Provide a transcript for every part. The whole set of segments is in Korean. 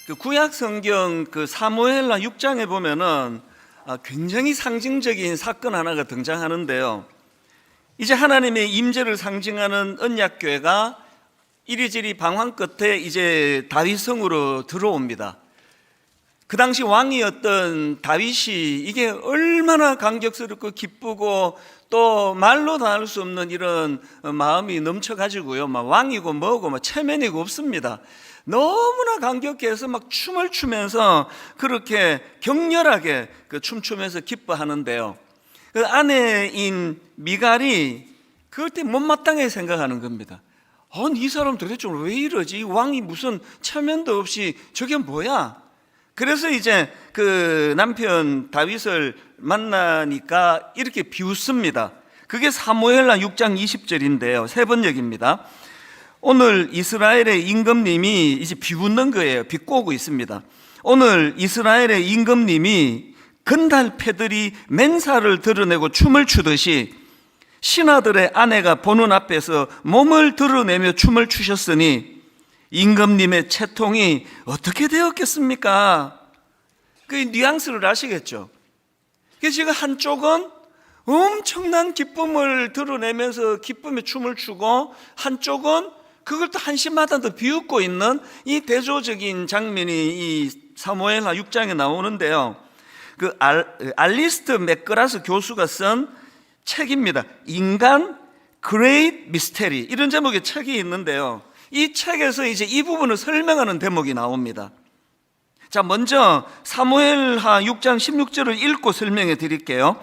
그 구약 성경 그 사무엘하 6장에 보면은 굉장히 상징적인 사건 하나가 등장하는데요. 이제 하나님의 임재를 상징하는 언약궤가 이리저리 방황 끝에 이제 다윗성으로 들어옵니다. 그 당시 왕이었던 다윗이 이게 얼마나 감격스럽고 기쁘고 또 말로 다 할 수 없는 이런 마음이 넘쳐가지고요. 막 왕이고 뭐고 막 체면이고 없습니다. 너무나 감격해서 막 춤을 추면서 그렇게 격렬하게 그 춤추면서 기뻐하는데요. 그 아내인 미갈이 그럴 때 못마땅하게 생각하는 겁니다. 이 사람 도대체 왜 이러지? 왕이 무슨 체면도 없이 저게 뭐야? 그래서 이제 그 남편 다윗을 만나니까 이렇게 비웃습니다. 그게 사무엘하 6장 20절인데요. 세 번역입니다. 오늘 이스라엘의 임금님이 이제 비웃는 거예요. 비꼬고 있습니다. 오늘 이스라엘의 임금님이 건달패들이 맨살을 드러내고 춤을 추듯이 신하들의 아내가 보는 앞에서 몸을 드러내며 춤을 추셨으니 임금님의 채통이 어떻게 되었겠습니까? 그 뉘앙스를 아시겠죠? 그래서 지금 한쪽은 엄청난 기쁨을 드러내면서 기쁨의 춤을 추고, 한쪽은 그걸 또 한심하다 더 비웃고 있는 이 대조적인 장면이 이 사무엘하 6장에 나오는데요. 그 알리스트 맥그라스 교수가 쓴 책입니다. 인간 그레이트 미스테리, 이런 제목의 책이 있는데요. 이 책에서 이제 이 부분을 설명하는 대목이 나옵니다. 자, 먼저 사무엘하 6장 16절을 읽고 설명해 드릴게요.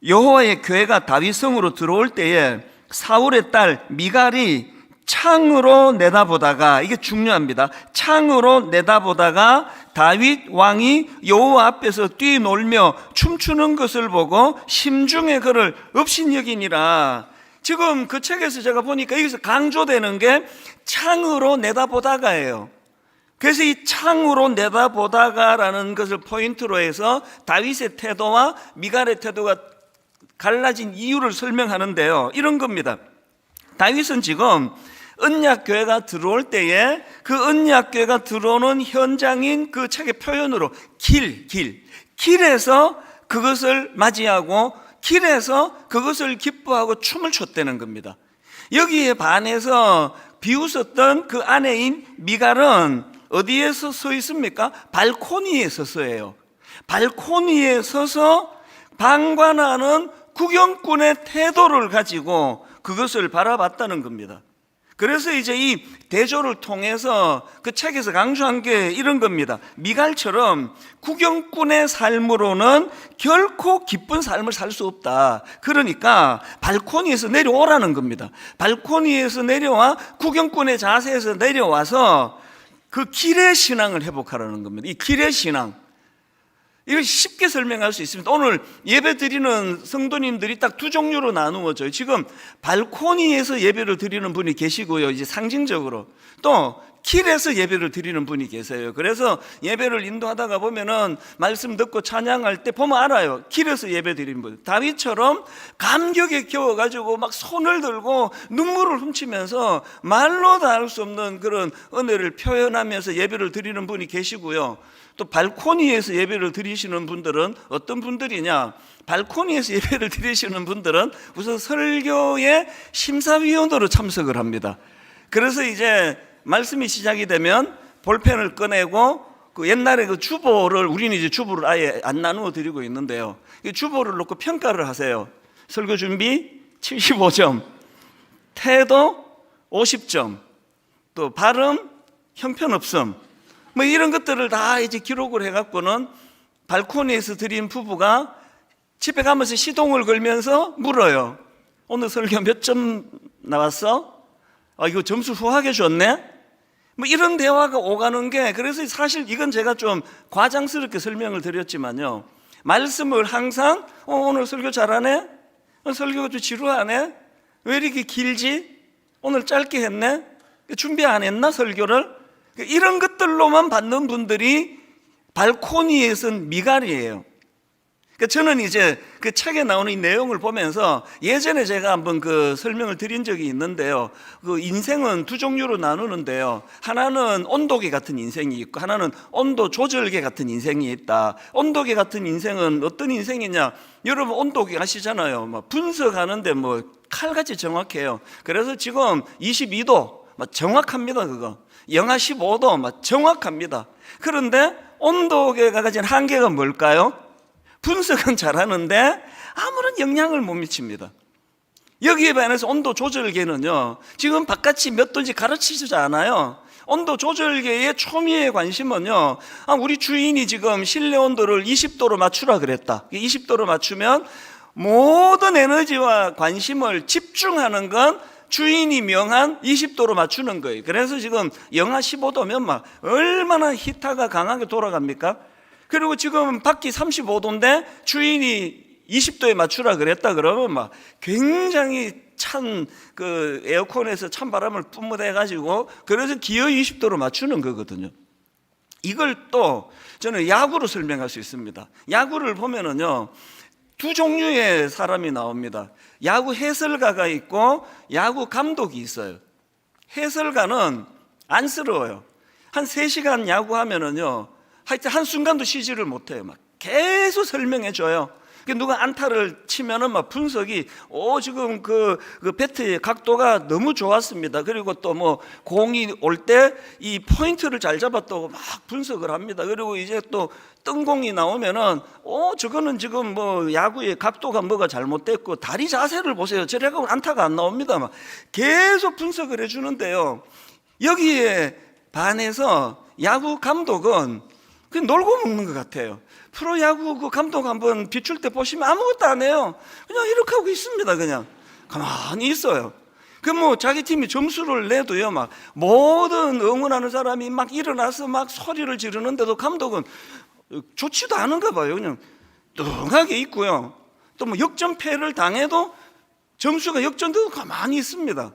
여호와의 궤가 다윗성으로 들어올 때에 사울의 딸 미갈이 창으로 내다보다가, 이게 중요합니다. 창으로 내다보다가 다윗 왕이 여호와 앞에서 뛰놀며 춤추는 것을 보고 심중에 그를 업신여기니라. 지금 그 책에서 제가 보니까 여기서 강조되는 게 창으로 내다보다가예요. 그래서 이 창으로 내다보다가라는 것을 포인트로 해서 다윗의 태도와 미갈의 태도가 갈라진 이유를 설명하는데요. 이런 겁니다. 다윗은 지금 언약궤가 들어올 때에 그 언약궤가 들어오는 현장인 그 책의 표현으로 길에서 그것을 맞이하고 길에서 그것을 기뻐하고 춤을 췄다는 겁니다. 여기에 반해서 비웃었던 그 아내인 미갈은 어디에서 서 있습니까? 발코니에 서서예요. 발코니에 서서 방관하는 구경꾼의 태도를 가지고 그것을 바라봤다는 겁니다. 그래서 이제 이 대조를 통해서 그 책에서 강조한 게 이런 겁니다. 미갈처럼 구경꾼의 삶으로는 결코 기쁜 삶을 살 수 없다. 그러니까 발코니에서 내려오라는 겁니다. 발코니에서 내려와 구경꾼의 자세에서 내려와서 그 길의 신앙을 회복하라는 겁니다. 이 길의 신앙, 이걸 쉽게 설명할 수 있습니다. 오늘 예배 드리는 성도님들이 딱 두 종류로 나누어져요. 지금 발코니에서 예배를 드리는 분이 계시고요. 이제 상징적으로 또 길에서 예배를 드리는 분이 계세요. 그래서 예배를 인도하다가 보면은 말씀 듣고 찬양할 때 보면 알아요. 길에서 예배 드리는 분. 다윗처럼 감격에 겨워가지고 막 손을 들고 눈물을 훔치면서 말로 다 할 수 없는 그런 은혜를 표현하면서 예배를 드리는 분이 계시고요. 또 발코니에서 예배를 드리시는 분들은 어떤 분들이냐? 발코니에서 예배를 드리시는 분들은 우선 설교의 심사위원으로 참석을 합니다. 그래서 이제 말씀이 시작이 되면 볼펜을 꺼내고 그 옛날에 그 주보를, 우리는 이제 주보를 아예 안 나누어 드리고 있는데요. 이 주보를 놓고 평가를 하세요. 설교 준비 75점, 태도 50점, 또 발음, 형편없음, 뭐 이런 것들을 다 이제 기록을 해갖고는 발코니에서 드린 부부가 집에 가면서 시동을 걸면서 물어요. 오늘 설교 몇 점 나왔어? 이거 점수 후하게 줬네? 뭐 이런 대화가 오가는 게, 그래서 사실 이건 제가 좀 과장스럽게 설명을 드렸지만요. 말씀을 항상 오늘 설교 잘하네? 설교가 좀 지루하네? 왜 이렇게 길지? 오늘 짧게 했네? 준비 안 했나 설교를? 이런 것들로만 받는 분들이 발코니에선 미갈이에요. 저는 이제 그 책에 나오는 이 내용을 보면서 예전에 제가 한번 그 설명을 드린 적이 있는데요. 그 인생은 두 종류로 나누는데요. 하나는 온도계 같은 인생이 있고 하나는 온도 조절계 같은 인생이 있다. 온도계 같은 인생은 어떤 인생이냐? 여러분 온도계 아시잖아요. 뭐 분석하는데 뭐 칼같이 정확해요. 그래서 지금 22도 정확합니다. 그거 영하 15도 정확합니다. 그런데 온도계가 가진 한계가 뭘까요? 분석은 잘하는데 아무런 영향을 못 미칩니다. 여기에 반해서 온도 조절계는요, 지금 바깥이 몇 도인지 가르치지 않아요. 온도 조절계의 초미의 관심은요, 우리 주인이 지금 실내 온도를 20도로 맞추라 그랬다. 20도로 맞추면 모든 에너지와 관심을 집중하는 건 주인이 명한 20도로 맞추는 거예요. 그래서 지금 영하 15도면 막 얼마나 히터가 강하게 돌아갑니까? 그리고 지금 밖이 35도인데 주인이 20도에 맞추라 그랬다 그러면 막 굉장히 찬 그 에어컨에서 찬바람을 뿜어내 가지고 그래서 기어 20도로 맞추는 거거든요. 이걸 또 저는 야구로 설명할 수 있습니다. 야구를 보면은요, 두 종류의 사람이 나옵니다. 야구 해설가가 있고 야구 감독이 있어요. 해설가는 안쓰러워요. 한 3시간 야구하면은요, 하여튼 한순간도 쉬지를 못해요. 막 계속 설명해줘요. 누가 안타를 치면은 막 분석이, 지금 그 배트의 각도가 너무 좋았습니다. 그리고 또 뭐 공이 올 때 이 포인트를 잘 잡았다고 막 분석을 합니다. 그리고 이제 또 뜬공이 나오면은, 저거는 지금 뭐 야구의 각도가 뭐가 잘못됐고 다리 자세를 보세요. 저래가 안타가 안 나옵니다. 막 계속 분석을 해주는데요. 여기에 반해서 야구 감독은 그냥 놀고 먹는 것 같아요. 프로야구 그 감독 한번 비출 때 보시면 아무것도 안 해요. 그냥 이렇게 하고 있습니다. 그냥 가만히 있어요. 그 뭐 자기 팀이 점수를 내도요, 막 모든 응원하는 사람이 막 일어나서 막 소리를 지르는데도 감독은 좋지도 않은가 봐요. 그냥 뚱하게 있고요. 또 뭐 역전패를 당해도 점수가 역전돼도 가만히 있습니다.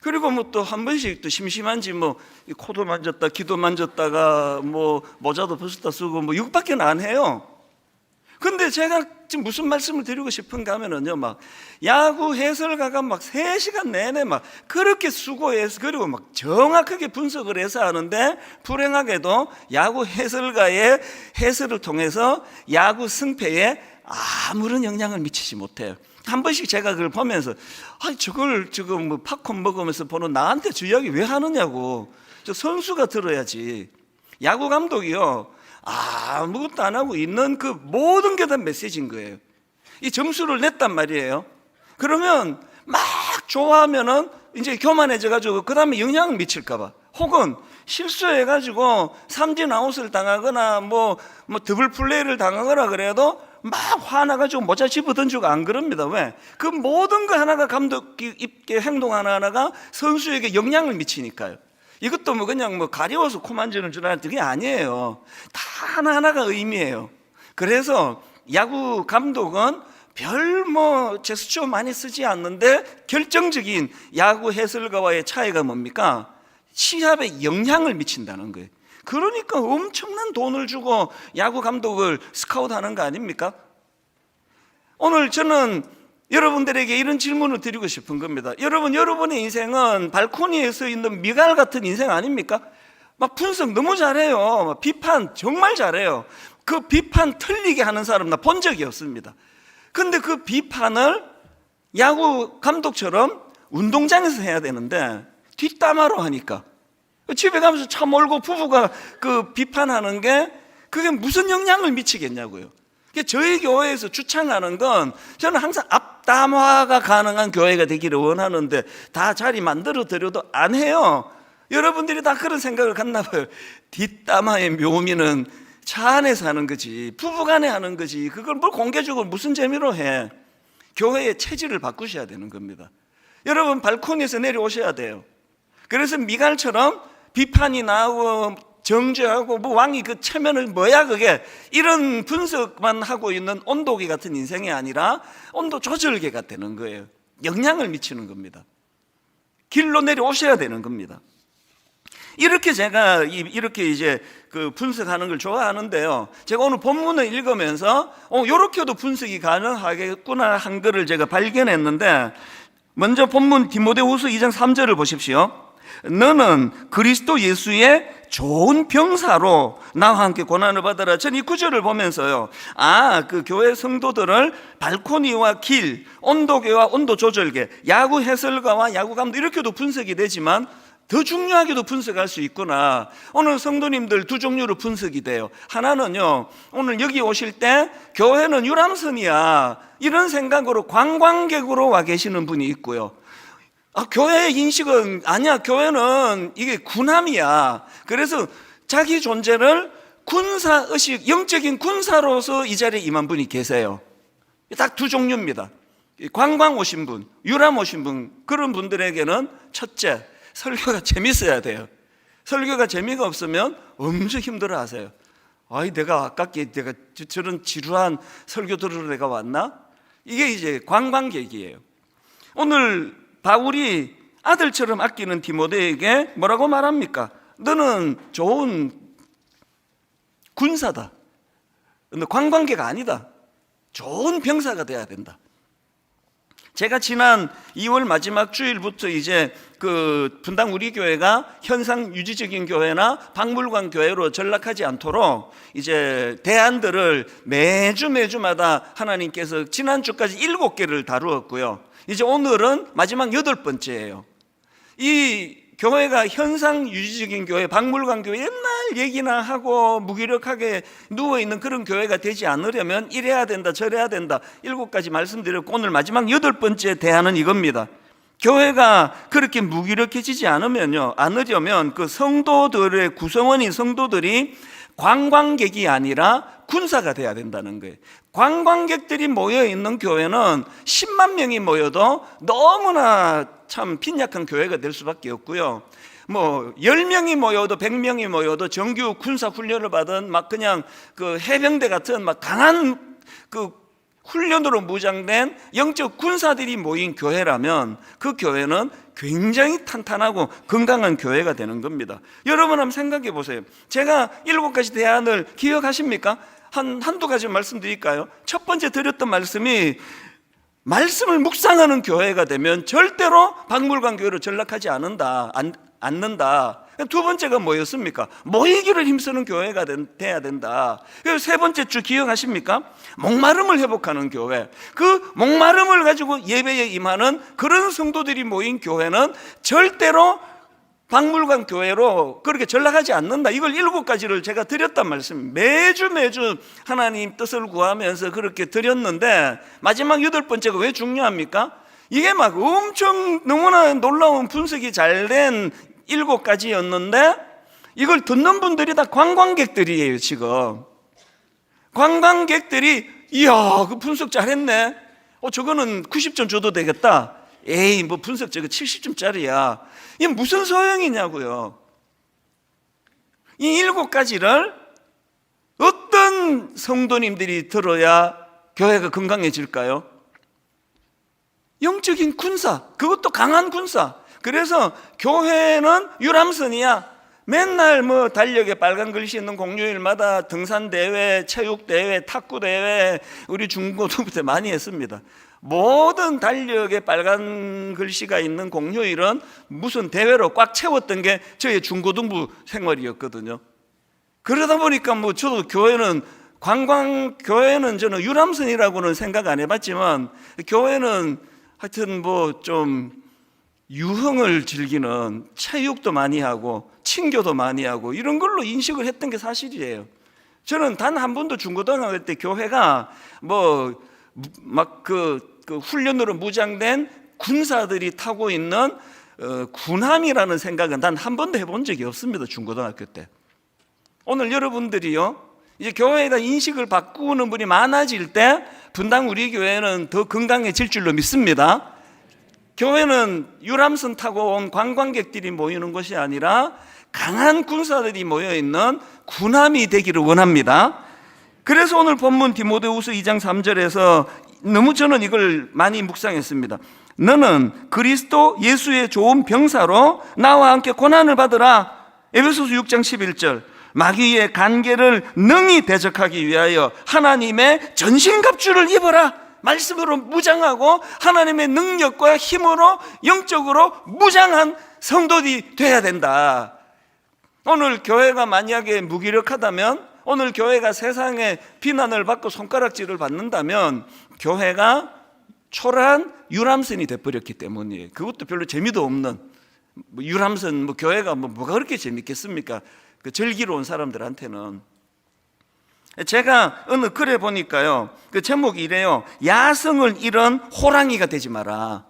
그리고 뭐 또 한 번씩 또 심심한지 뭐 코도 만졌다 귀도 만졌다가 뭐 모자도 벗었다 쓰고 뭐 이것밖에 안 해요. 근데 제가 지금 무슨 말씀을 드리고 싶은가 하면은요, 막 야구 해설가가 막 3시간 내내 막 그렇게 수고해서 그리고 막 정확하게 분석을 해서 하는데 불행하게도 야구 해설가의 해설을 통해서 야구 승패에 아무런 영향을 미치지 못해요. 한 번씩 제가 그걸 보면서 저걸 지금 뭐 팝콘 먹으면서 보는 나한테 저 이야기 왜 하느냐고. 저 선수가 들어야지. 야구 감독이요, 아무것도 안 하고 있는 그 모든 게 다 메시지인 거예요. 이 점수를 냈단 말이에요. 그러면 막 좋아하면은 이제 교만해져 가지고 그 다음에 영향을 미칠까 봐, 혹은 실수해 가지고 삼진 아웃을 당하거나 뭐 더블 플레이를 당하거나 그래도 막 화나가지고 모자 집어 던지고 안 그럽니다. 왜? 그 모든 거 하나가 감독 있게 행동 하나하나가 선수에게 영향을 미치니까요. 이것도 뭐 그냥 뭐 가려워서 코 만지는 줄 알았는데 그게 아니에요. 다 하나하나가 의미예요. 그래서 야구 감독은 별 뭐 제스처 많이 쓰지 않는데 결정적인 야구 해설가와의 차이가 뭡니까? 시합에 영향을 미친다는 거예요. 그러니까 엄청난 돈을 주고 야구 감독을 스카우트하는 거 아닙니까? 오늘 저는 여러분들에게 이런 질문을 드리고 싶은 겁니다. 여러분의 인생은 발코니에 서 있는 미갈 같은 인생 아닙니까? 막 분석 너무 잘해요. 막 비판 정말 잘해요. 그 비판 틀리게 하는 사람 나 본 적이 없습니다. 근데 그 비판을 야구 감독처럼 운동장에서 해야 되는데 뒷담화로 하니까, 집에 가면서 차 몰고 부부가 그 비판하는 게 그게 무슨 영향을 미치겠냐고요. 저희 교회에서 주창하는 건 저는 항상 앞담화가 가능한 교회가 되기를 원하는데 다 자리 만들어 드려도 안 해요. 여러분들이 다 그런 생각을 갖나 봐요. 뒷담화의 묘미는 차 안에서 하는 거지, 부부간에 하는 거지, 그걸 뭘 공개적으로 무슨 재미로 해. 교회의 체질을 바꾸셔야 되는 겁니다. 여러분 발코니에서 내려오셔야 돼요. 그래서 미갈처럼 비판이 나오고 정죄하고 뭐 왕이 그 체면을 뭐야 그게, 이런 분석만 하고 있는 온도계 같은 인생이 아니라 온도 조절계가 되는 거예요. 영향을 미치는 겁니다. 길로 내려오셔야 되는 겁니다. 이렇게 제가 이렇게 이제 그 분석하는 걸 좋아하는데요. 제가 오늘 본문을 읽으면서 이렇게도 분석이 가능하겠구나 한 거를 제가 발견했는데, 먼저 본문 디모데후서 2장 3절을 보십시오. 너는 그리스도 예수의 좋은 병사로 나와 함께 고난을 받아라. 전 이 구절을 보면서요, 그 교회 성도들을 발코니와 길, 온도계와 온도 조절계, 야구 해설가와 야구 감독 이렇게도 분석이 되지만 더 중요하게도 분석할 수 있구나. 오늘 성도님들 두 종류로 분석이 돼요. 하나는요, 오늘 여기 오실 때 교회는 유람선이야 이런 생각으로 관광객으로 와 계시는 분이 있고요. 교회의 인식은 아니야, 교회는 이게 군함이야. 그래서 자기 존재를 군사의식, 영적인 군사로서 이 자리에 임한 분이 계세요. 딱 두 종류입니다. 관광 오신 분, 유람 오신 분, 그런 분들에게는 첫째, 설교가 재밌어야 돼요. 설교가 재미가 없으면 엄청 힘들어 하세요. 내가 아깝게 내가 저런 지루한 설교 들으러 내가 왔나? 이게 이제 관광객이에요. 오늘 바울이 아들처럼 아끼는 디모데에게 뭐라고 말합니까? 너는 좋은 군사다. 너 관광객 아니다. 좋은 병사가 돼야 된다. 제가 지난 2월 마지막 주일부터 이제 그 분당 우리 교회가 현상 유지적인 교회나 박물관 교회로 전락하지 않도록 이제 대안들을 매주마다 하나님께서 지난주까지 7개를 다루었고요. 이제 오늘은 마지막 8번째예요. 이 교회가 현상 유지적인 교회, 박물관 교회, 옛날 얘기나 하고 무기력하게 누워있는 그런 교회가 되지 않으려면 이래야 된다 저래야 된다 7가지 말씀드렸고, 오늘 마지막 8번째 대안은 이겁니다. 교회가 그렇게 무기력해지지 않으려면 그 성도들의 구성원인 성도들이 관광객이 아니라 군사가 돼야 된다는 거예요. 관광객들이 모여있는 교회는 10만 명이 모여도 너무나 참 빈약한 교회가 될 수밖에 없고요. 10명이 모여도 100명이 모여도 정규 군사 훈련을 받은 막 그냥 그 해병대 같은 막 강한 그 훈련으로 무장된 영적 군사들이 모인 교회라면 그 교회는 굉장히 탄탄하고 건강한 교회가 되는 겁니다. 여러분 한번 생각해 보세요. 제가 7가지 대안을 기억하십니까? 한두 가지 말씀드릴까요? 첫 번째 드렸던 말씀이, 말씀을 묵상하는 교회가 되면 절대로 박물관 교회로 전락하지 않는다. 두 번째가 뭐였습니까? 모이기를 힘쓰는 교회가 돼야 된다. 그리고 세 번째 주 기억하십니까? 목마름을 회복하는 교회. 그 목마름을 가지고 예배에 임하는 그런 성도들이 모인 교회는 절대로 박물관 교회로 그렇게 전락하지 않는다. 이걸 7가지를 제가 드렸단 말씀. 매주 하나님 뜻을 구하면서 그렇게 드렸는데, 마지막 8번째가 왜 중요합니까? 이게 막 엄청 너무나 놀라운 분석이 잘된 7가지였는데 이걸 듣는 분들이 다 관광객들이에요. 지금 관광객들이 이야 그 분석 잘했네, 저거는 90점 줘도 되겠다, 에이 뭐 분석 저거 70점짜리야, 이게 무슨 소용이냐고요. 이 7가지를 어떤 성도님들이 들어야 교회가 건강해질까요? 영적인 군사, 그것도 강한 군사. 그래서 교회는 유람선이야. 맨날 달력에 빨간 글씨 있는 공휴일마다 등산대회, 체육대회, 탁구대회, 우리 중고등부 때 많이 했습니다. 모든 달력에 빨간 글씨가 있는 공휴일은 무슨 대회로 꽉 채웠던 게 저희 중고등부 생활이었거든요. 그러다 보니까 저도 교회는 교회는 저는 유람선이라고는 생각 안 해봤지만, 교회는 하여튼 좀 유흥을 즐기는, 체육도 많이 하고 친교도 많이 하고 이런 걸로 인식을 했던 게 사실이에요. 저는 단 한 번도 중고등학교 때 교회가 그 훈련으로 무장된 군사들이 타고 있는 군함이라는 생각은 단 한 번도 해본 적이 없습니다. 중고등학교 때. 오늘 여러분들이요, 이제 교회에다 인식을 바꾸는 분이 많아질 때 분당 우리 교회는 더 건강해질 줄로 믿습니다. 교회는 유람선 타고 온 관광객들이 모이는 것이 아니라 강한 군사들이 모여있는 군함이 되기를 원합니다. 그래서 오늘 본문 디모데후서 2장 3절에서 너무 저는 이걸 많이 묵상했습니다. 너는 그리스도 예수의 좋은 병사로 나와 함께 고난을 받으라. 에베소서 6장 11절 마귀의 간계를 능히 대적하기 위하여 하나님의 전신갑주를 입어라. 말씀으로 무장하고 하나님의 능력과 힘으로 영적으로 무장한 성도들이 돼야 된다. 오늘 교회가 만약에 무기력하다면, 오늘 교회가 세상에 비난을 받고 손가락질을 받는다면 교회가 초라한 유람선이 돼버렸기 때문이에요. 그것도 별로 재미도 없는 유람선, 교회가 뭐가 그렇게 재밌겠습니까? 그 즐기러 온 사람들한테는. 제가 어느 글에 보니까요, 그 제목이 이래요. 야성을 잃은 호랑이가 되지 마라.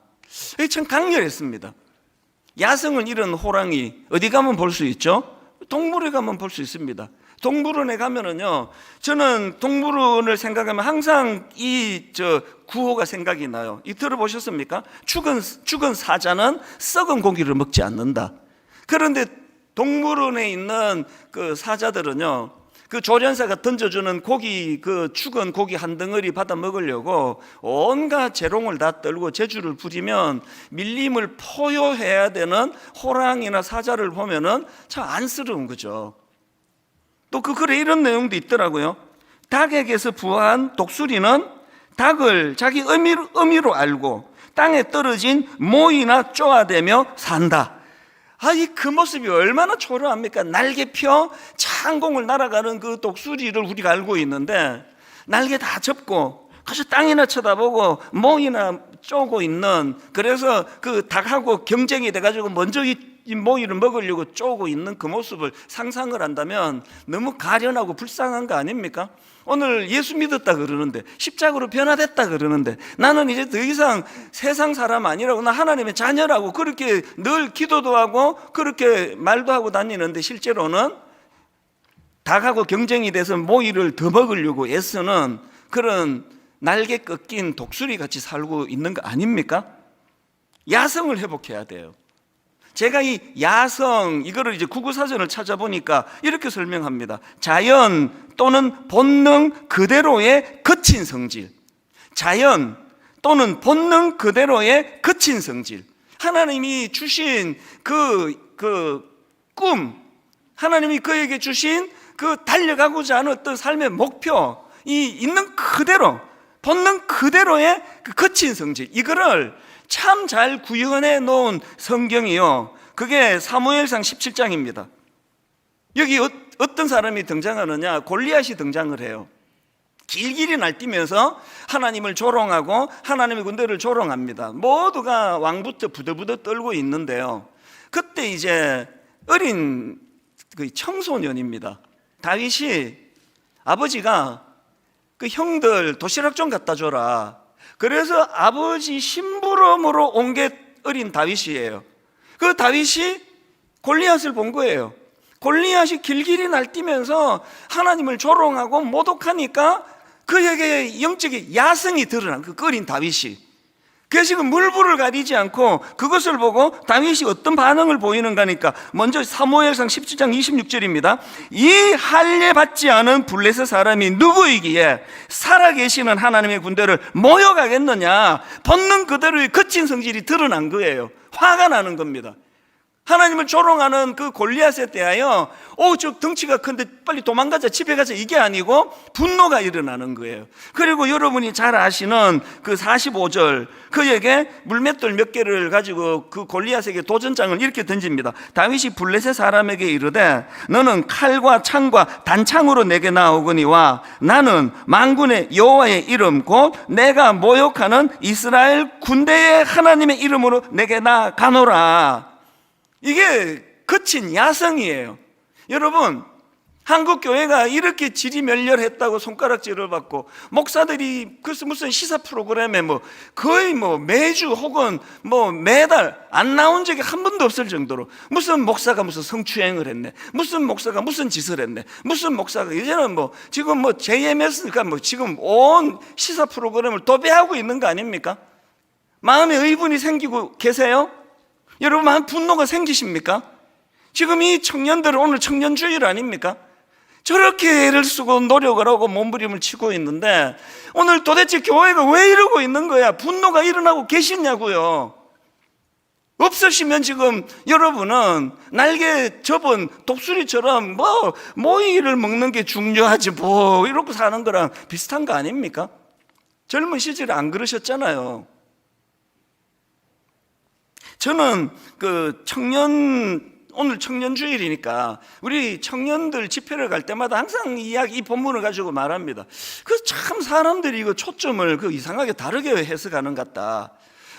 이게 참 강렬했습니다. 야성을 잃은 호랑이 어디 가면 볼 수 있죠? 동물원에 가면 볼 수 있습니다. 동물원에 가면은요, 저는 동물원을 생각하면 항상 구호가 생각이 나요. 이 들어보셨습니까? 죽은 사자는 썩은 고기를 먹지 않는다. 그런데 동물원에 있는 그 사자들은요, 그 조련사가 던져주는 고기, 그 죽은 고기 한 덩어리 받아 먹으려고 온갖 재롱을 다 떨고 재주를 부리면 밀림을 포효해야 되는 호랑이나 사자를 보면은 참 안쓰러운 거죠. 또 그 글에 이런 내용도 있더라고요. 닭에게서 부화한 독수리는 닭을 자기 의미로 알고 땅에 떨어진 모이나 쪼아대며 산다. 그 모습이 얼마나 초라합니까? 날개 펴 창공을 날아가는 그 독수리를 우리가 알고 있는데, 날개 다 접고 그저 땅이나 쳐다보고 모이나 쪼고 있는, 그래서 그 닭하고 경쟁이 돼가지고 먼저 이 모이를 먹으려고 쪼고 있는 그 모습을 상상을 한다면 너무 가련하고 불쌍한 거 아닙니까? 오늘 예수 믿었다 그러는데, 십자가로 변화됐다 그러는데, 나는 이제 더 이상 세상 사람 아니라고, 나 하나님의 자녀라고 그렇게 늘 기도도 하고 그렇게 말도 하고 다니는데, 실제로는 닭하고 경쟁이 돼서 모이를 더 먹으려고 애쓰는 그런 날개 꺾인 독수리 같이 살고 있는 거 아닙니까? 야성을 회복해야 돼요. 제가 이 야성, 이거를 이제 국어사전을 찾아보니까 이렇게 설명합니다. 자연 또는 본능 그대로의 거친 성질. 자연 또는 본능 그대로의 거친 성질. 하나님이 주신 그 꿈, 하나님이 그에게 주신 그 달려가고자 하는 어떤 삶의 목표, 이 있는 그대로, 본능 그대로의 그 거친 성질, 이거를 참 잘 구현해 놓은 성경이요, 그게 사무엘상 17장입니다. 여기 어떤 사람이 등장하느냐? 골리앗이 등장을 해요. 길길이 날뛰면서 하나님을 조롱하고 하나님의 군대를 조롱합니다. 모두가 왕부터 부들부들 떨고 있는데요, 그때 이제 어린 그 청소년입니다. 다윗이 아버지가 그 형들 도시락 좀 갖다 줘라, 그래서 아버지 심부름으로 온 게 어린 다윗이에요. 그 다윗이 골리앗을 본 거예요. 골리앗이 길길이 날뛰면서 하나님을 조롱하고 모독하니까 그에게 영적인 야성이 드러난 그 어린 다윗이. 그래서 지금 물불을 가리지 않고 그것을 보고 다윗이 어떤 반응을 보이는가니까, 먼저 사무엘상 17장 26절입니다. 이 할례 받지 않은 블레셋 사람이 누구이기에 살아계시는 하나님의 군대를 모여가겠느냐. 본능 그대로의 거친 성질이 드러난 거예요. 화가 나는 겁니다. 하나님을 조롱하는 그 골리앗에 대하여 저 덩치가 큰데 빨리 도망가자, 집에 가자, 이게 아니고 분노가 일어나는 거예요. 그리고 여러분이 잘 아시는 그 45절, 그에게 물맷돌 몇 개를 가지고 그 골리앗에게 도전장을 이렇게 던집니다. 다윗이 블레셋 사람에게 이르되 너는 칼과 창과 단창으로 내게 나오거니와 나는 만군의 여호와의 이름 곧 내가 모욕하는 이스라엘 군대의 하나님의 이름으로 내게 나가노라. 이게 거친 야성이에요. 여러분, 한국 교회가 이렇게 질이 멸렬했다고 손가락질을 받고, 목사들이 그래서 무슨 시사 프로그램에 거의 매주 혹은 매달 안 나온 적이 한 번도 없을 정도로, 무슨 목사가 무슨 성추행을 했네, 무슨 목사가 무슨 짓을 했네, 무슨 목사가 이제는 지금 JMS가 지금 온 시사 프로그램을 도배하고 있는 거 아닙니까? 마음에 의분이 생기고 계세요? 여러분, 한 분노가 생기십니까? 지금 이 청년들은 오늘 청년주일 아닙니까? 저렇게 애를 쓰고 노력을 하고 몸부림을 치고 있는데 오늘 도대체 교회가 왜 이러고 있는 거야? 분노가 일어나고 계시냐고요. 없으시면 지금 여러분은 날개 접은 독수리처럼 뭐 모이를 먹는 게 중요하지 뭐 이러고 사는 거랑 비슷한 거 아닙니까? 젊은 시절에 안 그러셨잖아요. 저는 오늘 청년주일이니까 우리 청년들 집회를 갈 때마다 항상 이 본문을 가지고 말합니다. 참 사람들이 이거 초점을 이상하게 다르게 해석하는 것 같다.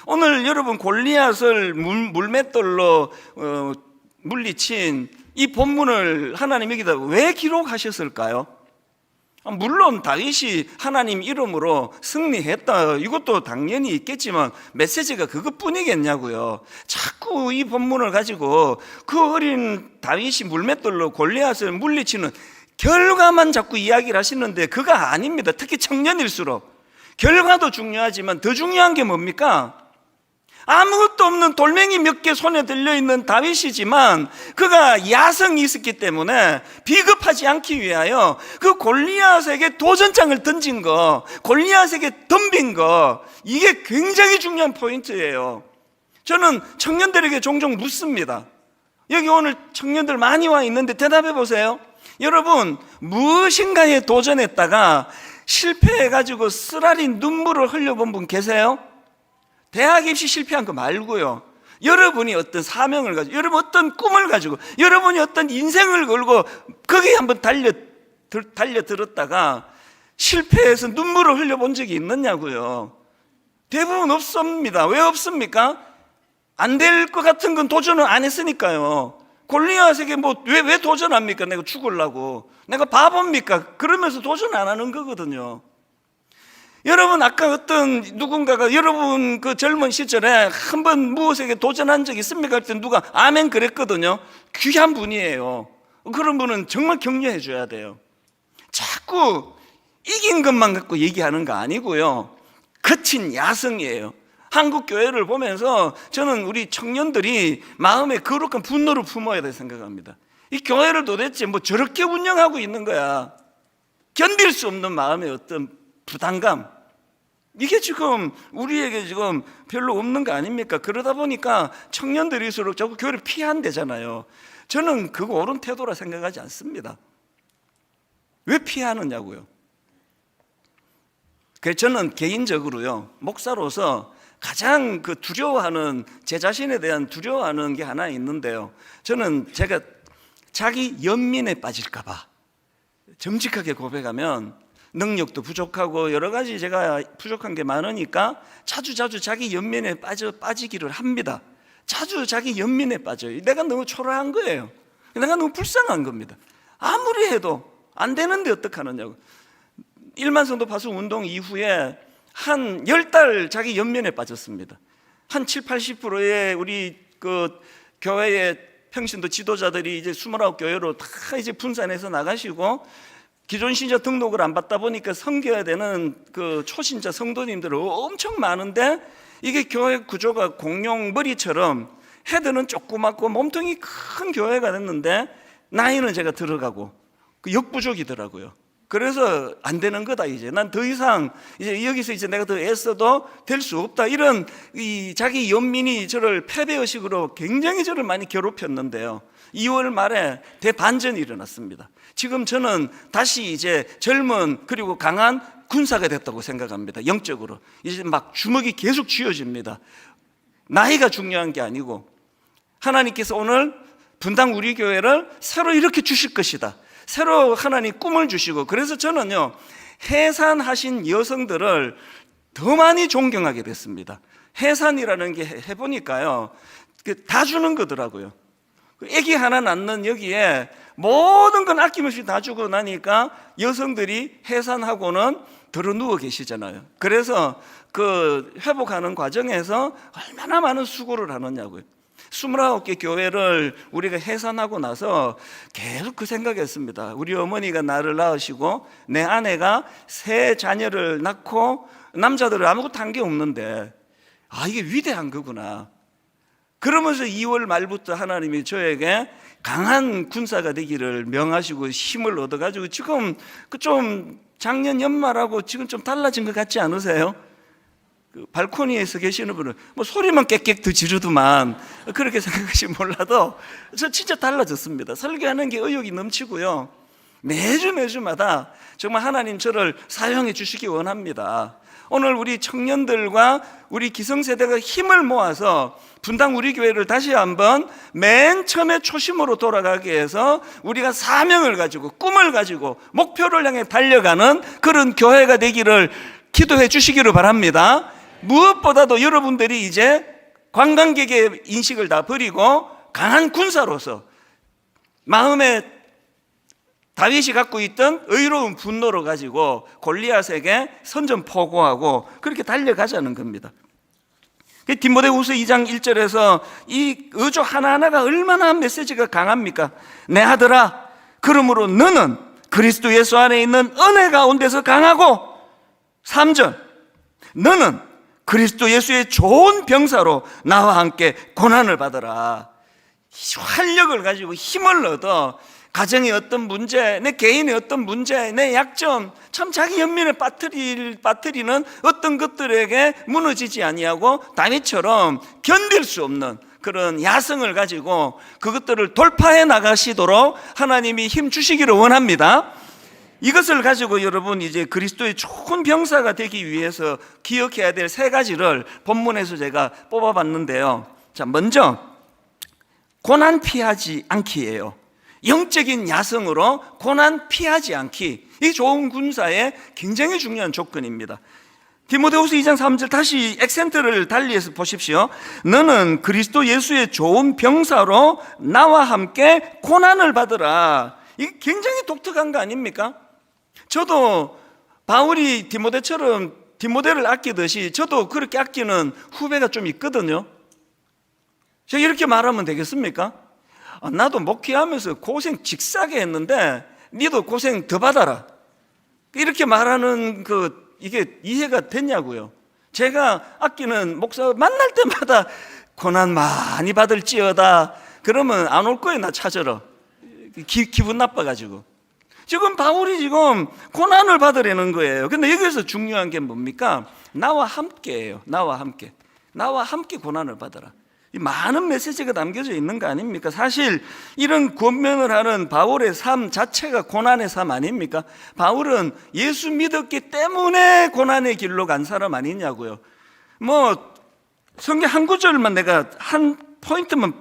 오늘 여러분 골리앗을 물맷돌로 물리친 이 본문을 하나님 여기다 왜 기록하셨을까요? 물론 다윗이 하나님 이름으로 승리했다, 이것도 당연히 있겠지만 메시지가 그것뿐이겠냐고요. 자꾸 이 본문을 가지고 그 어린 다윗이 물맷돌로 골리앗을 물리치는 결과만 자꾸 이야기를 하시는데 그거 아닙니다. 특히 청년일수록 결과도 중요하지만 더 중요한 게 뭡니까? 아무것도 없는 돌멩이 몇 개 손에 들려있는 다윗이지만 그가 야성이 있었기 때문에 비겁하지 않기 위하여 그 골리앗에게 도전장을 던진 거, 골리앗에게 덤빈 거, 이게 굉장히 중요한 포인트예요. 저는 청년들에게 종종 묻습니다. 여기 오늘 청년들 많이 와 있는데 대답해 보세요. 여러분, 무엇인가에 도전했다가 실패해가지고 쓰라린 눈물을 흘려본 분 계세요? 대학 입시 실패한 거 말고요. 여러분이 어떤 사명을 가지고, 여러분 어떤 꿈을 가지고, 여러분이 어떤 인생을 걸고 거기에 한번 달려들었다가 실패해서 눈물을 흘려본 적이 있느냐고요. 대부분 없습니다. 왜 없습니까? 안 될 것 같은 건 도전을 안 했으니까요. 골리앗에게 왜 도전합니까? 내가 죽으려고. 내가 바보입니까? 그러면서 도전 안 하는 거거든요. 여러분, 아까 어떤 누군가가 여러분 그 젊은 시절에 한번 무엇에게 도전한 적 있습니까? 그때 누가 아멘 그랬거든요. 귀한 분이에요. 그런 분은 정말 격려해 줘야 돼요. 자꾸 이긴 것만 갖고 얘기하는 거 아니고요. 거친 야성이에요. 한국 교회를 보면서 저는 우리 청년들이 마음에 거룩한 분노를 품어야 될 생각합니다. 이 교회를 도대체 저렇게 운영하고 있는 거야. 견딜 수 없는 마음의 어떤 부담감, 이게 지금 우리에게 지금 별로 없는 거 아닙니까? 그러다 보니까 청년들일수록 자꾸 교회를 피한대잖아요. 저는 그거 옳은 태도라 생각하지 않습니다. 왜 피하느냐고요. 그래서 저는 개인적으로요, 목사로서 가장 두려워하는, 제 자신에 대한 두려워하는 게 하나 있는데요, 저는 제가 자기 연민에 빠질까 봐, 정직하게 고백하면 능력도 부족하고 여러 가지 제가 부족한 게 많으니까 자주 자기 연민에 빠지기를 합니다. 자주 자기 연민에 빠져요. 내가 너무 초라한 거예요. 내가 너무 불쌍한 겁니다. 아무리 해도 안 되는데 어떡하느냐고. 1만 성도 파수 운동 이후에 한 10달 자기 연민에 빠졌습니다. 한 70-80%의 우리 교회의 평신도 지도자들이 이제 29교회로 다 이제 분산해서 나가시고, 기존 신자 등록을 안 받다 보니까 섬겨야 되는 초신자 성도님들은 엄청 많은데, 이게 교회 구조가 공룡 머리처럼 헤드는 조그맣고 몸통이 큰 교회가 됐는데 나이는 제가 들어가고 역부족이더라고요. 그래서 안 되는 거다. 이제 난 더 이상 이제 여기서 이제 내가 더 애써도 될 수 없다. 이런 이 자기 연민이 저를 패배의식으로 굉장히 저를 많이 괴롭혔는데요, 2월 말에 대반전이 일어났습니다. 지금 저는 다시 이제 젊은 그리고 강한 군사가 됐다고 생각합니다. 영적으로 이제 막 주먹이 계속 쥐어집니다. 나이가 중요한 게 아니고 하나님께서 오늘 분당 우리 교회를 새로 이렇게 주실 것이다. 새로 하나님 꿈을 주시고, 그래서 저는요, 해산하신 여성들을 더 많이 존경하게 됐습니다. 해산이라는 게 해보니까요, 다 주는 거더라고요. 애기 하나 낳는 여기에 모든 건 아낌없이 다 주고 나니까 여성들이 해산하고는 들어 누워 계시잖아요. 그래서 회복하는 과정에서 얼마나 많은 수고를 하느냐고요. 29개 교회를 우리가 해산하고 나서 계속 그 생각했습니다. 우리 어머니가 나를 낳으시고 내 아내가 3 자녀를 낳고 남자들은 아무것도 한 게 없는데, 이게 위대한 거구나. 그러면서 2월 말부터 하나님이 저에게 강한 군사가 되기를 명하시고 힘을 얻어가지고 지금 좀 작년 연말하고 지금 좀 달라진 것 같지 않으세요? 그 발코니에서 계시는 분은 뭐 소리만 깨끗 더 지르더만 그렇게 생각하시 몰라도 저 진짜 달라졌습니다. 설교하는 게 의욕이 넘치고요. 매주마다 정말 하나님 저를 사용해 주시기 원합니다. 오늘 우리 청년들과 우리 기성세대가 힘을 모아서 분당 우리 교회를 다시 한번 맨 처음에 초심으로 돌아가기 위해서 우리가 사명을 가지고 꿈을 가지고 목표를 향해 달려가는 그런 교회가 되기를 기도해 주시기를 바랍니다. 무엇보다도 여러분들이 이제 관광객의 인식을 다 버리고 강한 군사로서 마음에 다윗이 갖고 있던 의로운 분노를 가지고 골리앗에게 선전포고하고 그렇게 달려가자는 겁니다. 디모데후서 2장 1절에서 이 어조 하나하나가 얼마나 메시지가 강합니까? 내 아들아, 그러므로 너는 그리스도 예수 안에 있는 은혜 가운데서 강하고, 3절, 너는 그리스도 예수의 좋은 병사로 나와 함께 고난을 받아라. 활력을 가지고 힘을 얻어 가정의 어떤 문제, 내 개인의 어떤 문제, 내 약점, 참 자기 연민에 빠뜨리는 어떤 것들에게 무너지지 아니하고 다윗처럼 견딜 수 없는 그런 야성을 가지고 그것들을 돌파해 나가시도록 하나님이 힘 주시기를 원합니다. 이것을 가지고 여러분 이제 그리스도의 좋은 병사가 되기 위해서 기억해야 될 세 가지를 본문에서 제가 뽑아봤는데요. 자, 먼저 고난 피하지 않기예요. 영적인 야성으로 고난 피하지 않기, 이 좋은 군사의 굉장히 중요한 조건입니다. 디모데후서 2장 3절 다시 액센트를 달리해서 보십시오. 너는 그리스도 예수의 좋은 병사로 나와 함께 고난을 받으라. 이게 굉장히 독특한 거 아닙니까? 저도 바울이 디모데처럼 디모데를 아끼듯이 저도 그렇게 아끼는 후배가 좀 있거든요. 제가 이렇게 말하면 되겠습니까? 나도 목회하면서 고생 직사게 했는데 니도 고생 더 받아라, 이렇게 말하는 이게 이해가 됐냐고요. 제가 아끼는 목사 만날 때마다 고난 많이 받을지어다 그러면 안 올 거예요. 나 찾으러. 기분 나빠가지고. 지금 바울이 지금 고난을 받으려는 거예요. 근데 여기서 중요한 게 뭡니까? 나와 함께예요. 나와 함께 고난을 받아라. 많은 메시지가 담겨져 있는 거 아닙니까? 사실 이런 권면을 하는 바울의 삶 자체가 고난의 삶 아닙니까? 바울은 예수 믿었기 때문에 고난의 길로 간 사람 아니냐고요. 성경 한 구절만 내가 한 포인트만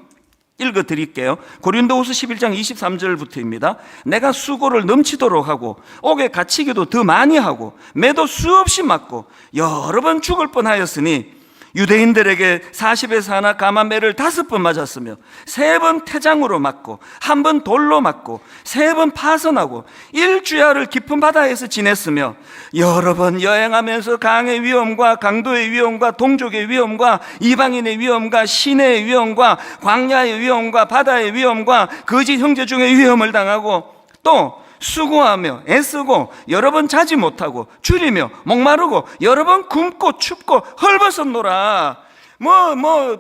읽어 드릴게요. 고린도후서 11장 23절부터입니다. 내가 수고를 넘치도록 하고 옥에 갇히기도 더 많이 하고 매도 수없이 맞고 여러 번 죽을 뻔하였으니 유대인들에게 40에서 하나 감한 매를 5번 맞았으며 3번 태장으로 맞고 1번 돌로 맞고 3번 파선하고 일주야를 깊은 바다에서 지냈으며 여러 번 여행하면서 강의 위험과 강도의 위험과 동족의 위험과 이방인의 위험과 시내의 위험과 광야의 위험과 바다의 위험과 거짓 형제 중의 위험을 당하고 또 수고하며 애쓰고 여러 번 자지 못하고 줄이며 목마르고 여러 번 굶고 춥고 헐벗었노라.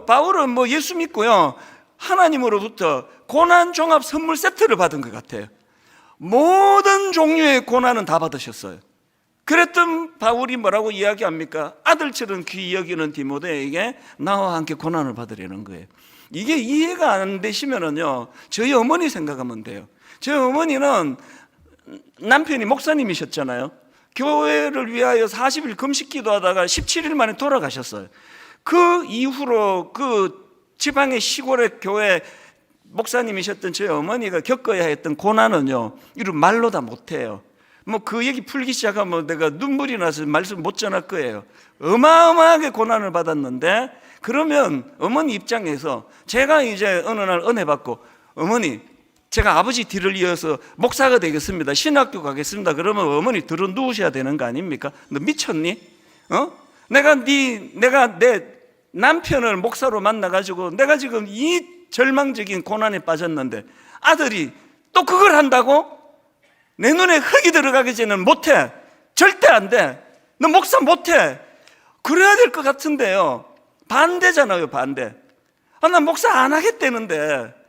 바울은 예수 믿고요, 하나님으로부터 고난 종합 선물 세트를 받은 것 같아요. 모든 종류의 고난은 다 받으셨어요. 그랬던 바울이 뭐라고 이야기합니까? 아들처럼 귀히 여기는 디모데에게 나와 함께 고난을 받으려는 거예요. 이게 이해가 안 되시면은요, 저희 어머니 생각하면 돼요. 저희 어머니는 남편이 목사님이셨잖아요. 교회를 위하여 40일 금식 기도하다가 17일 만에 돌아가셨어요. 그 이후로 그 지방의 시골의 교회 목사님이셨던 저희 어머니가 겪어야 했던 고난은요, 이런 말로 다 못해요. 그 얘기 풀기 시작하면 내가 눈물이 나서 말씀 못 전할 거예요. 어마어마하게 고난을 받았는데, 그러면 어머니 입장에서 제가 이제 어느 날 은혜 받고, 어머니 제가 아버지 뒤를 이어서 목사가 되겠습니다, 신학교 가겠습니다, 그러면 어머니 들어 누우셔야 되는 거 아닙니까? 너 미쳤니? 내가 내 남편을 목사로 만나가지고 내가 지금 이 절망적인 고난에 빠졌는데 아들이 또 그걸 한다고? 내 눈에 흙이 들어가기 전에는 못해. 절대 안 돼. 너 목사 못해. 그래야 될 것 같은데요. 반대잖아요, 반대. 난 목사 안 하겠다는데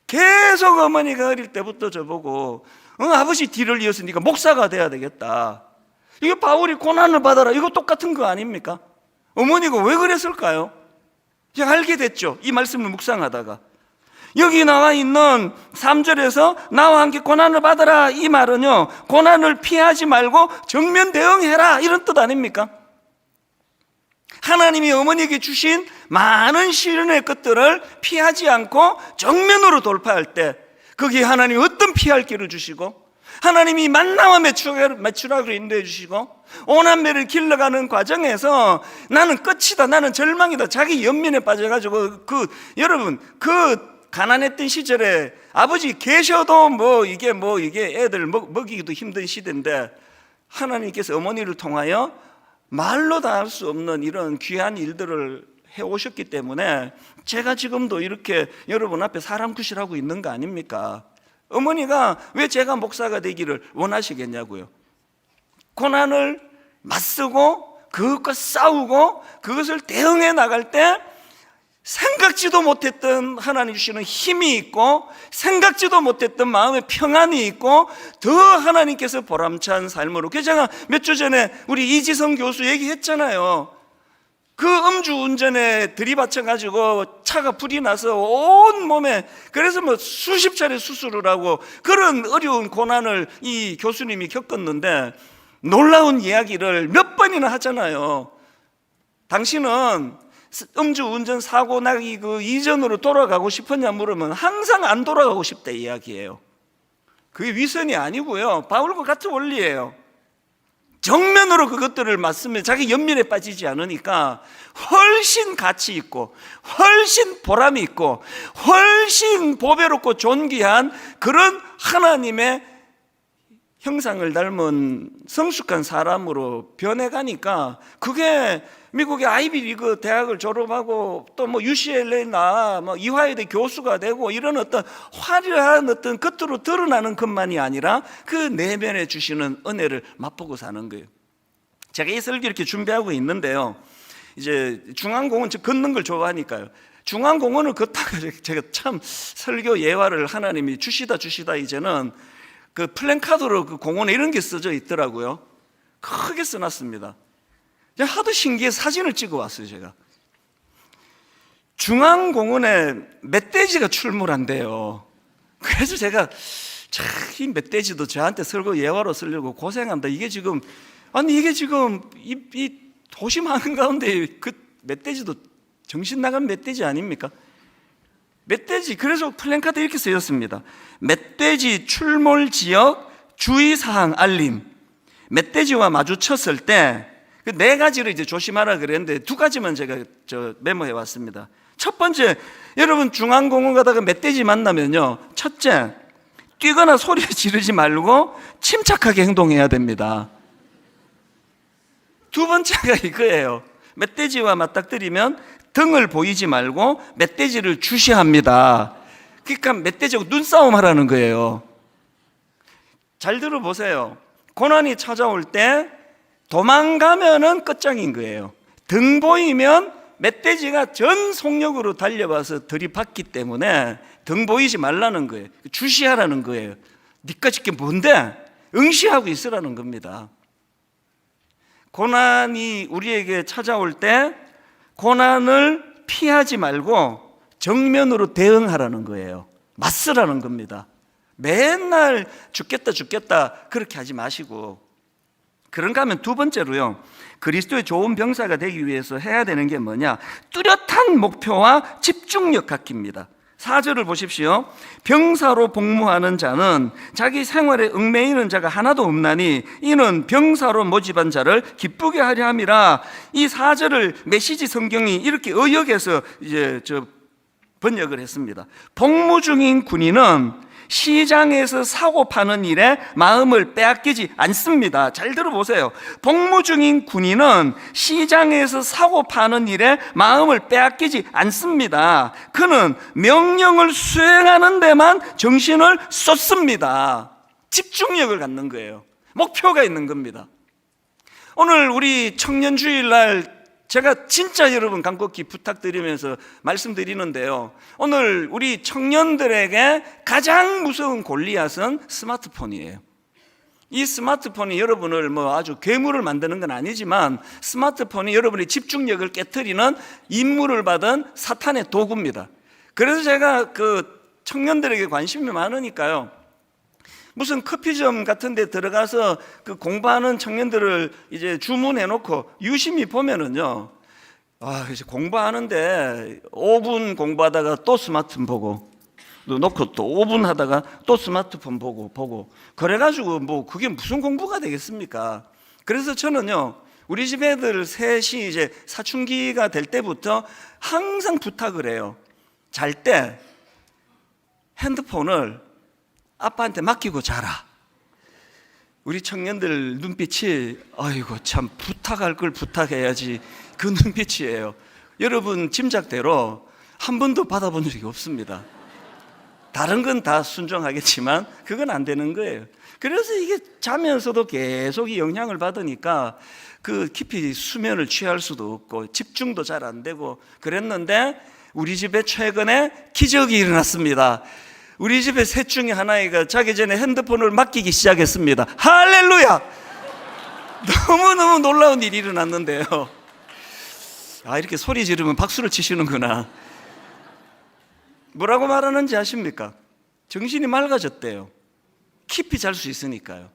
계속 어머니가 어릴 때부터 저보고 아버지 뒤를 이어서 네가 목사가 돼야 되겠다. 이거 바울이 고난을 받아라, 이거 똑같은 거 아닙니까? 어머니가 왜 그랬을까요? 제가 알게 됐죠. 이 말씀을 묵상하다가. 여기 나와 있는 3절에서 나와 함께 고난을 받아라, 이 말은요, 고난을 피하지 말고 정면 대응해라, 이런 뜻 아닙니까? 하나님이 어머니에게 주신 많은 시련의 것들을 피하지 않고 정면으로 돌파할 때 거기에 하나님이 어떤 피할 길을 주시고, 하나님이 만나와 매출하기로 인도해 주시고, 오남매를 길러가는 과정에서 나는 끝이다, 나는 절망이다, 자기 연민에 빠져가지고 여러분 가난했던 시절에 아버지 계셔도 이게 애들 먹이기도 힘든 시대인데 하나님께서 어머니를 통하여 말로 다 할 수 없는 이런 귀한 일들을 해오셨기 때문에 제가 지금도 이렇게 여러분 앞에 사람 구실하고 있는 거 아닙니까? 어머니가 왜 제가 목사가 되기를 원하시겠냐고요. 고난을 맞서고 그것과 싸우고 그것을 대응해 나갈 때 생각지도 못했던 하나님 주시는 힘이 있고, 생각지도 못했던 마음의 평안이 있고, 더 하나님께서 보람찬 삶으로. 그래서 제가 몇 주 전에 우리 이지성 교수 얘기했잖아요. 그 음주운전에 들이받쳐가지고 차가 불이 나서 온 몸에, 그래서 수십 차례 수술을 하고 그런 어려운 고난을 이 교수님이 겪었는데, 놀라운 이야기를 몇 번이나 하잖아요. 당신은 음주운전 사고 나기 그 이전으로 돌아가고 싶었냐 물으면 항상 안 돌아가고 싶다 이야기예요. 그게 위선이 아니고요, 바울과 같은 원리예요. 정면으로 그것들을 맞으면 자기 연민에 빠지지 않으니까 훨씬 가치 있고 훨씬 보람이 있고 훨씬 보배롭고 존귀한 그런 하나님의 형상을 닮은 성숙한 사람으로 변해가니까, 그게 미국의 아이비리그 대학을 졸업하고 또 UCLA나 이화여대 교수가 되고 이런 어떤 화려한 어떤 겉으로 드러나는 것만이 아니라 그 내면에 주시는 은혜를 맛보고 사는 거예요. 제가 이 설교 이렇게 준비하고 있는데요, 이제 중앙공원, 저 걷는 걸 좋아하니까요, 중앙공원을 걷다가 제가 참 설교 예화를 하나님이 주시다 이제는 그 플랜카드로 그 공원에 이런 게 써져 있더라고요. 크게 써놨습니다. 하도 신기해 사진을 찍어 왔어요. 제가 중앙공원에 멧돼지가 출몰한대요. 그래서 제가 참 이 멧돼지도 저한테 설교 예화로 쓰려고 고생한다. 이게 지금 이 도심 한가운데 그 멧돼지도 정신 나간 멧돼지 아닙니까? 멧돼지. 그래서 플랜카드 이렇게 쓰였습니다. 멧돼지 출몰 지역 주의사항 알림. 멧돼지와 마주쳤을 때 그 네 가지를 이제 조심하라 그랬는데 두 가지만 제가 메모해 왔습니다. 첫 번째, 여러분 중앙공원 가다가 멧돼지 만나면요, 첫째, 뛰거나 소리 지르지 말고 침착하게 행동해야 됩니다. 두 번째가 이거예요. 멧돼지와 맞닥뜨리면 등을 보이지 말고 멧돼지를 주시합니다. 그러니까 멧돼지하고 눈싸움 하라는 거예요. 잘 들어보세요. 고난이 찾아올 때 도망가면은 끝장인 거예요. 등 보이면 멧돼지가 전 속력으로 달려와서 들이받기 때문에 등 보이지 말라는 거예요. 주시하라는 거예요. 니까 짓게 뭔데? 응시하고 있으라는 겁니다. 고난이 우리에게 찾아올 때 고난을 피하지 말고 정면으로 대응하라는 거예요. 맞서라는 겁니다. 맨날 죽겠다 그렇게 하지 마시고. 그런가 하면 두 번째로요, 그리스도의 좋은 병사가 되기 위해서 해야 되는 게 뭐냐? 뚜렷한 목표와 집중력 갖기입니다. 4절을 보십시오. 병사로 복무하는 자는 자기 생활에 얽매이는 자가 하나도 없나니 이는 병사로 모집한 자를 기쁘게 하려 함이라. 이 4절을 메시지 성경이 이렇게 의역해서 이제 번역을 했습니다. 복무 중인 군인은 시장에서 사고 파는 일에 마음을 빼앗기지 않습니다. 잘 들어보세요. 복무 중인 군인은 시장에서 사고 파는 일에 마음을 빼앗기지 않습니다. 그는 명령을 수행하는 데만 정신을 쏟습니다. 집중력을 갖는 거예요. 목표가 있는 겁니다. 오늘 우리 청년주일날 제가 진짜 여러분 간곡히 부탁드리면서 말씀드리는데요, 오늘 우리 청년들에게 가장 무서운 골리앗은 스마트폰이에요. 이 스마트폰이 여러분을 뭐 아주 괴물을 만드는 건 아니지만 스마트폰이 여러분의 집중력을 깨트리는 임무를 받은 사탄의 도구입니다. 그래서 제가 그 청년들에게 관심이 많으니까요, 무슨 커피점 같은 데 들어가서 그 공부하는 청년들을 이제 주문해 놓고 유심히 보면은요, 이제 공부하는데 5분 공부하다가 또 스마트폰 보고 놓고 또 5분 하다가 또 스마트폰 보고 그래가지고 뭐 그게 무슨 공부가 되겠습니까? 그래서 저는요, 우리 집 애들 셋이 이제 사춘기가 될 때부터 항상 부탁을 해요. 잘 때 핸드폰을 아빠한테 맡기고 자라. 우리 청년들 눈빛이 아이고 참 부탁할 걸 부탁해야지 그 눈빛이에요. 여러분 짐작대로 한 번도 받아본 적이 없습니다. 다른 건 다 순종하겠지만 그건 안 되는 거예요. 그래서 이게 자면서도 계속 이 영향을 받으니까 그 깊이 수면을 취할 수도 없고 집중도 잘 안 되고 그랬는데, 우리 집에 최근에 기적이 일어났습니다. 우리 집에 셋 중에 하나가 자기 전에 핸드폰을 맡기기 시작했습니다. 할렐루야! 너무너무 놀라운 일이 일어났는데요. 이렇게 소리 지르면 박수를 치시는구나. 뭐라고 말하는지 아십니까? 정신이 맑아졌대요. 깊이 잘 수 있으니까요.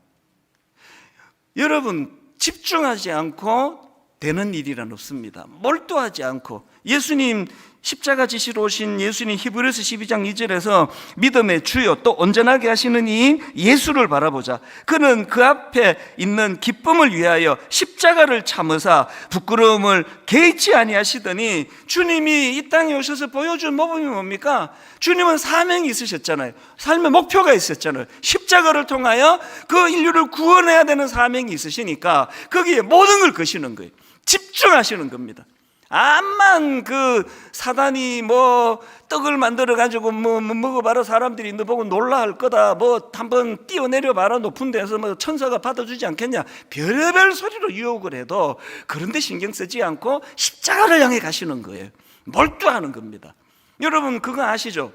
여러분, 집중하지 않고 되는 일이란 없습니다. 몰두하지 않고. 예수님 십자가 지시러 오신 예수님 히브리서 12장 2절에서 믿음의 주요 또 온전하게 하시는 이인 예수를 바라보자. 그는 그 앞에 있는 기쁨을 위하여 십자가를 참으사 부끄러움을 개의치 아니하시더니, 주님이 이 땅에 오셔서 보여준 모범이 뭡니까? 주님은 사명이 있으셨잖아요. 삶의 목표가 있었잖아요. 십자가를 통하여 그 인류를 구원해야 되는 사명이 있으시니까 거기에 모든 걸 거시는 거예요. 집중하시는 겁니다. 암만 그 사단이 뭐 떡을 만들어 가지고 뭐 먹어봐라, 사람들이 너 보고 놀라할 거다, 뭐 한번 뛰어내려봐라, 높은 데서 뭐 천사가 받아주지 않겠냐, 별의별 소리로 유혹을 해도 그런데 신경 쓰지 않고 십자가를 향해 가시는 거예요. 몰두하는 겁니다. 여러분 그거 아시죠?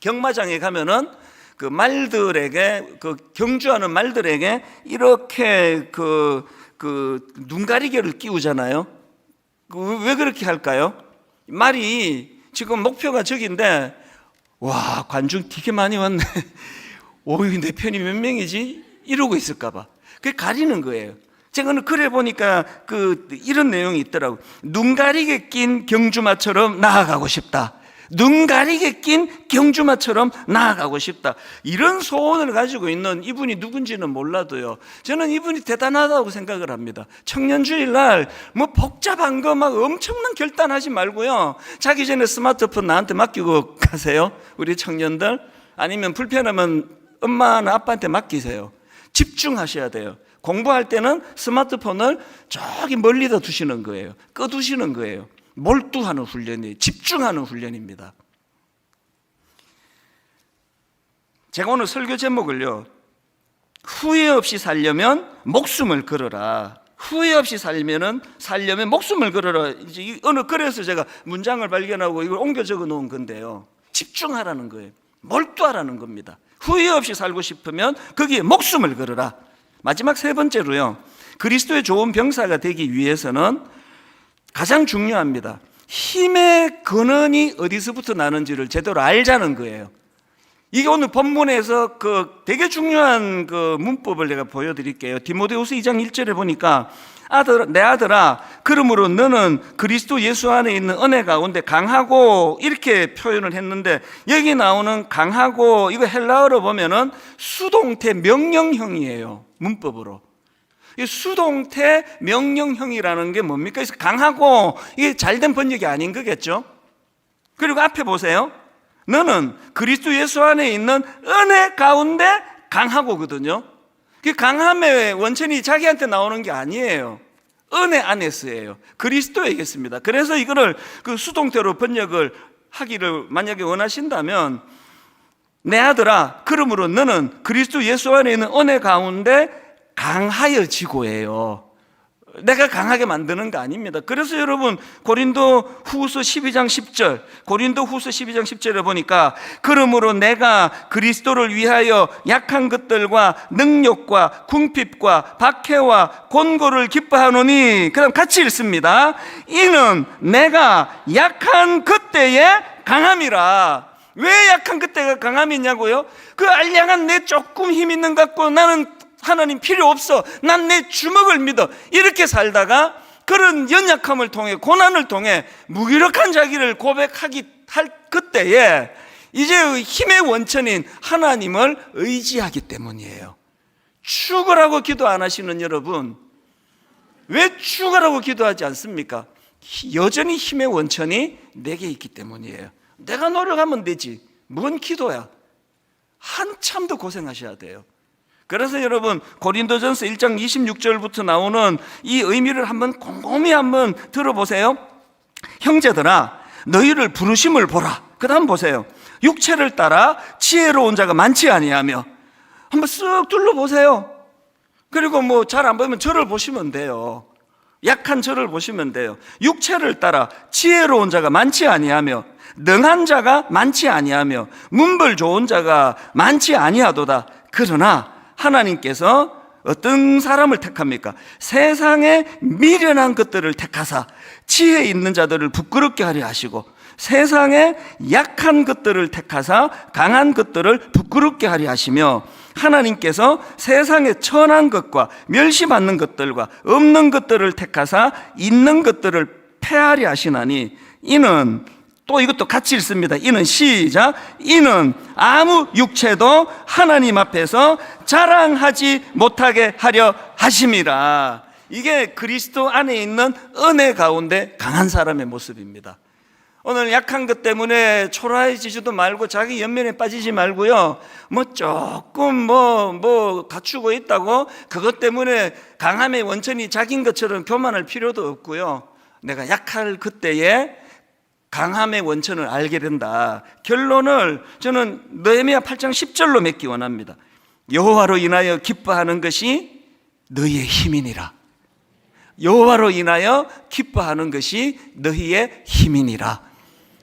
경마장에 가면은 그 말들에게, 그 경주하는 말들에게 이렇게 눈 가리개를 끼우잖아요. 왜 그렇게 할까요? 말이 지금 목표가 저긴데, 와, 관중 되게 많이 왔네. 내 편이 몇 명이지? 이러고 있을까봐. 그게 가리는 거예요. 제가 그래 보니까 이런 내용이 있더라고요. 눈 가리개 낀 경주마처럼 나아가고 싶다. 눈 가리개 낀 경주마처럼 나아가고 싶다. 이런 소원을 가지고 있는 이분이 누군지는 몰라도요, 저는 이분이 대단하다고 생각을 합니다. 청년주일날 뭐 복잡한 거 막 엄청난 결단하지 말고요, 자기 전에 스마트폰 나한테 맡기고 가세요. 우리 청년들. 아니면 불편하면 엄마나 아빠한테 맡기세요. 집중하셔야 돼요. 공부할 때는 스마트폰을 저기 멀리다 두시는 거예요. 꺼두시는 거예요. 몰두하는 훈련이에요. 집중하는 훈련입니다. 제가 오늘 설교 제목을요, 후회 없이 살려면 목숨을 걸어라. 후회 없이 살려면 목숨을 걸어라. 이제 어느 글에서 제가 문장을 발견하고 이걸 옮겨 적어 놓은 건데요, 집중하라는 거예요. 몰두하라는 겁니다. 후회 없이 살고 싶으면 거기에 목숨을 걸어라. 마지막 세 번째로요, 그리스도의 좋은 병사가 되기 위해서는 가장 중요합니다. 힘의 근원이 어디서부터 나는지를 제대로 알자는 거예요. 이게 오늘 본문에서 되게 중요한 문법을 제가 보여드릴게요. 디모데후서 2장 1절에 보니까 내 아들아, 그러므로 너는 그리스도 예수 안에 있는 은혜 가운데 강하고, 이렇게 표현을 했는데, 여기 나오는 강하고, 이거 헬라어로 보면은 수동태 명령형이에요. 문법으로. 이 수동태 명령형이라는 게 뭡니까? 그래서 강하고, 이게 잘된 번역이 아닌 거겠죠? 그리고 앞에 보세요. 너는 그리스도 예수 안에 있는 은혜 가운데 강하고거든요. 그 강함의 원천이 자기한테 나오는 게 아니에요. 은혜 안에서예요. 그리스도에겠습니다. 그래서 이거를 수동태로 번역을 하기를 만약에 원하신다면, 내 아들아, 그러므로 너는 그리스도 예수 안에 있는 은혜 가운데 강하여지고예요. 내가 강하게 만드는 거 아닙니다. 그래서 여러분 고린도 후서 12장 10절 고린도 후서 12장 10절에 보니까 그러므로 내가 그리스도를 위하여 약한 것들과 능력과 궁핍과 박해와 곤고를 기뻐하노니, 그 다음 같이 읽습니다. 이는 내가 약한 그때에 강함이라. 왜 약한 그때가 강함이냐고요? 그 알량한 내 조금 힘 있는 것 같고 나는 하나님 필요 없어, 난 내 주먹을 믿어, 이렇게 살다가 그런 연약함을 통해, 고난을 통해 무기력한 자기를 고백하기 할 그때에 이제 힘의 원천인 하나님을 의지하기 때문이에요. 죽으라고 기도 안 하시는 여러분, 왜 죽으라고 기도하지 않습니까? 여전히 힘의 원천이 내게 있기 때문이에요. 내가 노력하면 되지, 뭔 기도야. 한참 더 고생하셔야 돼요. 그래서 여러분 고린도전서 1장 26절부터 나오는 이 의미를 한번 곰곰이 한번 들어보세요. 형제들아 너희를 부르심을 보라. 그 다음 보세요. 육체를 따라 지혜로운 자가 많지 아니하며. 한번 쓱 둘러보세요. 그리고 뭐 잘 안 보면 저를 보시면 돼요. 약한 저를 보시면 돼요. 육체를 따라 지혜로운 자가 많지 아니하며 능한 자가 많지 아니하며 문벌 좋은 자가 많지 아니하도다. 그러나 하나님께서 어떤 사람을 택합니까? 세상에 미련한 것들을 택하사 지혜 있는 자들을 부끄럽게 하려 하시고 세상에 약한 것들을 택하사 강한 것들을 부끄럽게 하려 하시며 하나님께서 세상에 천한 것과 멸시받는 것들과 없는 것들을 택하사 있는 것들을 폐하려 하시나니 이는, 또 이것도 같이 읽습니다. 이는 시작. 이는 아무 육체도 하나님 앞에서 자랑하지 못하게 하려 하심이라. 이게 그리스도 안에 있는 은혜 가운데 강한 사람의 모습입니다. 오늘 약한 것 때문에 초라해지지도 말고 자기 연면에 빠지지 말고요. 뭐 조금 뭐 갖추고 있다고 그것 때문에 강함의 원천이 자기인 것처럼 교만할 필요도 없고요. 내가 약할 그때에 강함의 원천을 알게 된다. 결론을 저는 느헤미야 8장 10절로 맺기 원합니다. 여호와로 인하여 기뻐하는 것이 너희의 힘이니라. 여호와로 인하여 기뻐하는 것이 너희의 힘이니라.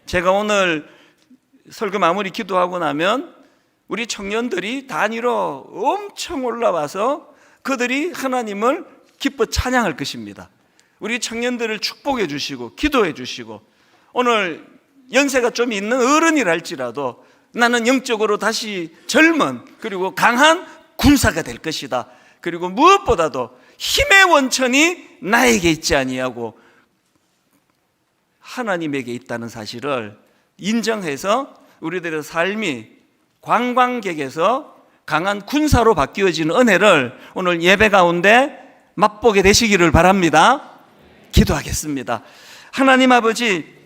제가 오늘 설교 마무리 기도하고 나면 우리 청년들이 단위로 엄청 올라와서 그들이 하나님을 기뻐 찬양할 것입니다. 우리 청년들을 축복해 주시고 기도해 주시고, 오늘 연세가 좀 있는 어른이랄지라도 나는 영적으로 다시 젊은 그리고 강한 군사가 될 것이다. 그리고 무엇보다도 힘의 원천이 나에게 있지 아니하고 하나님에게 있다는 사실을 인정해서 우리들의 삶이 관광객에서 강한 군사로 바뀌어지는 은혜를 오늘 예배 가운데 맛보게 되시기를 바랍니다. 기도하겠습니다. 하나님 아버지,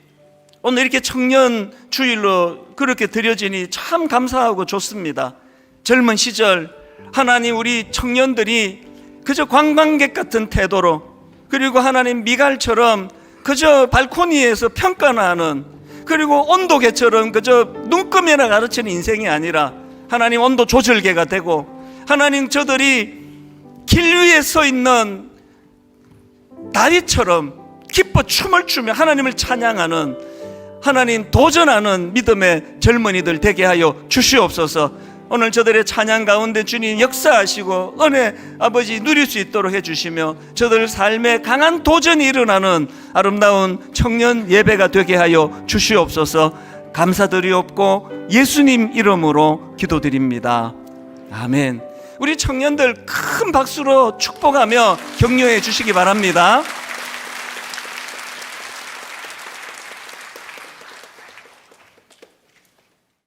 오늘 이렇게 청년 주일로 그렇게 드려지니 참 감사하고 좋습니다. 젊은 시절 하나님, 우리 청년들이 그저 관광객 같은 태도로, 그리고 하나님 미갈처럼 그저 발코니에서 평가나 하는, 그리고 온도계처럼 그저 눈금이나 가르치는 인생이 아니라 하나님 온도 조절계가 되고, 하나님 저들이 길 위에 서 있는 다리처럼 기뻐 춤을 추며 하나님을 찬양하는, 하나님 도전하는 믿음의 젊은이들 되게 하여 주시옵소서. 오늘 저들의 찬양 가운데 주님 역사하시고 은혜 아버지 누릴 수 있도록 해주시며 저들 삶에 강한 도전이 일어나는 아름다운 청년 예배가 되게 하여 주시옵소서. 감사드리옵고 예수님 이름으로 기도드립니다. 아멘. 우리 청년들 큰 박수로 축복하며 격려해 주시기 바랍니다.